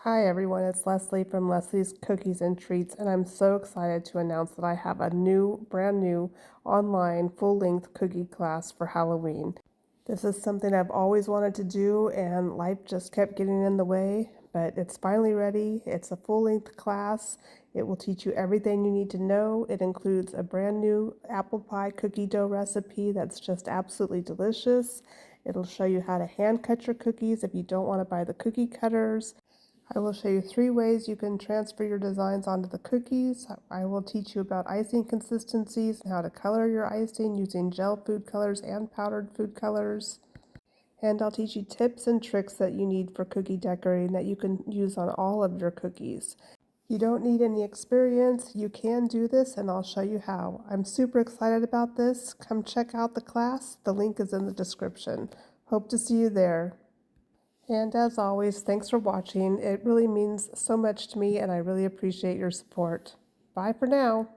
Hi everyone, it's Leslie from Leslie's Cookies and Treats, and I'm so excited to announce that I have a brand new online full-length cookie class for Halloween. This is something I've always wanted to do and life just kept getting in the way, but it's finally ready. It's a full-length class. It will teach you everything you need to know. It includes a brand new apple pie cookie dough recipe that's just absolutely delicious. It'll show you how to hand cut your cookies if you don't want to buy the cookie cutters. I will show you 3 ways you can transfer your designs onto the cookies. I will teach you about icing consistencies and how to color your icing using gel food colors and powdered food colors. And I'll teach you tips and tricks that you need for cookie decorating that you can use on all of your cookies. You don't need any experience. You can do this, and I'll show you how. I'm super excited about this. Come check out the class. The link is in the description. Hope to see you there. And as always, thanks for watching. It really means so much to me, and I really appreciate your support. Bye for now.